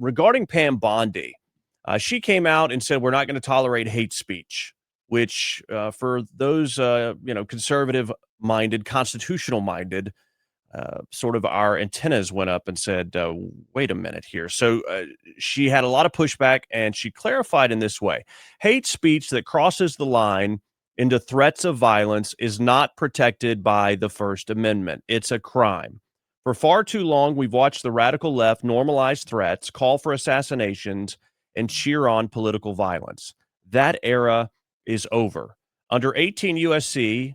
regarding Pam Bondi, she came out and said we're not going to tolerate hate speech, which for those conservative-minded, constitutional-minded, sort of our antennas went up and said, wait a minute here. So she had a lot of pushback, and she clarified in this way: hate speech that crosses the line into threats of violence is not protected by the First Amendment. It's a crime. For far too long, we've watched the radical left normalize threats, call for assassinations, and cheer on political violence. That era is over. Under 18 U.S.C.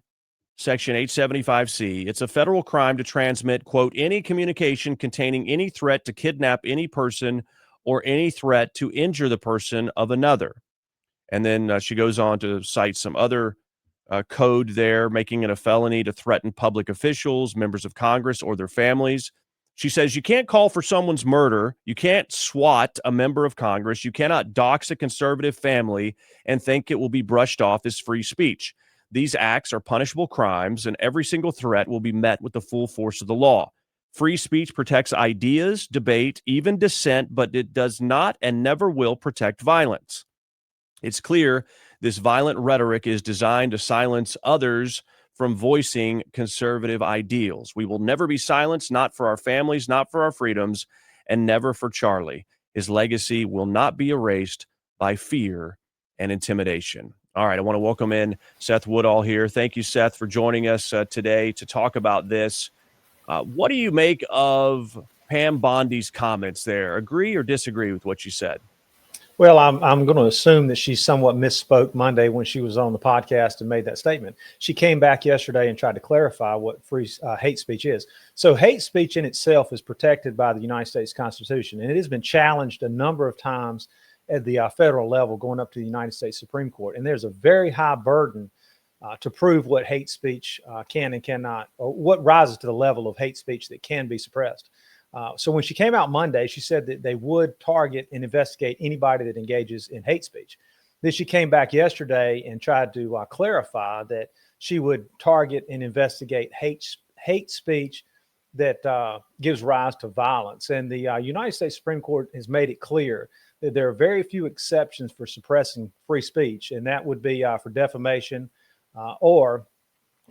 Section 875C, it's a federal crime to transmit, quote, any communication containing any threat to kidnap any person or any threat to injure the person of another. And then she goes on to cite some other code there, making it a felony to threaten public officials, members of Congress, or their families. She says you can't call for someone's murder. You can't swat a member of Congress. You cannot dox a conservative family and think it will be brushed off as free speech. These acts are punishable crimes, and every single threat will be met with the full force of the law. Free speech protects ideas, debate, even dissent, but it does not and never will protect violence. It's clear this violent rhetoric is designed to silence others from voicing conservative ideals. We will never be silenced, not for our families, not for our freedoms, and never for Charlie. His legacy will not be erased by fear and intimidation. All right, I want to welcome in Seth Woodall here. Thank you, Seth, for joining us today to talk about this. What do you make of Pam Bondi's comments there? Agree or disagree with what you said? Well, I'm going to assume that she somewhat misspoke Monday when she was on the podcast and made that statement. She came back yesterday and tried to clarify what hate speech is. So hate speech in itself is protected by the United States Constitution, and it has been challenged a number of times at the federal level, going up to the United States Supreme Court. And there's a very high burden to prove what hate speech can and cannot, or what rises to the level of hate speech that can be suppressed. So when she came out Monday, she said that they would target and investigate anybody that engages in hate speech. Then she came back yesterday and tried to clarify that she would target and investigate hate speech that gives rise to violence. And the United States Supreme Court has made it clear that there are very few exceptions for suppressing free speech, and that would be for defamation or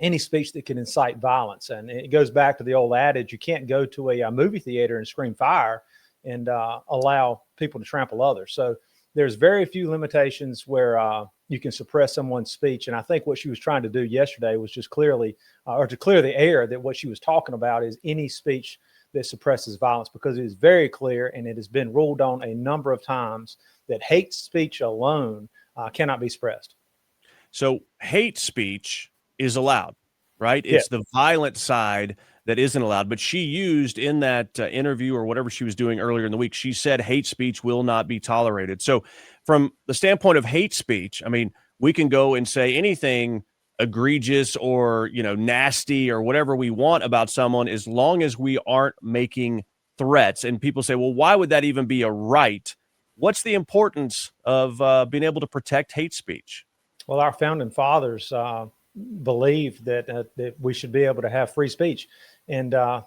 any speech that can incite violence. And it goes back to the old adage, you can't go to a movie theater and scream fire and allow people to trample others. So there's very few limitations where you can suppress someone's speech. And I think what she was trying to do yesterday was just clearly, or to clear the air, that what she was talking about is any speech that suppresses violence, because it is very clear, and it has been ruled on a number of times, that hate speech alone cannot be suppressed. So hate speech is allowed, right? Yeah. It's the violent side that isn't allowed. But she used in that interview or whatever she was doing earlier in the week, she said hate speech will not be tolerated. So from the standpoint of hate speech, I mean, we can go and say anything egregious or, nasty or whatever we want about someone, as long as we aren't making threats. And people say, well, why would that even be a right? What's the importance of being able to protect hate speech? Well, our founding fathers believed that we should be able to have free speech. And the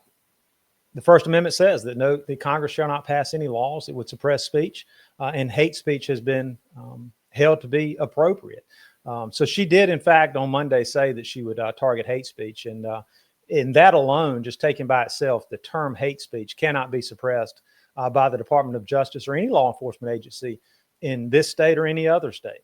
First Amendment says that the Congress shall not pass any laws that would suppress speech, and hate speech has been held to be appropriate. So she did, in fact, on Monday say that she would target hate speech. And in that alone, just taken by itself, the term hate speech cannot be suppressed by the Department of Justice or any law enforcement agency in this state or any other state.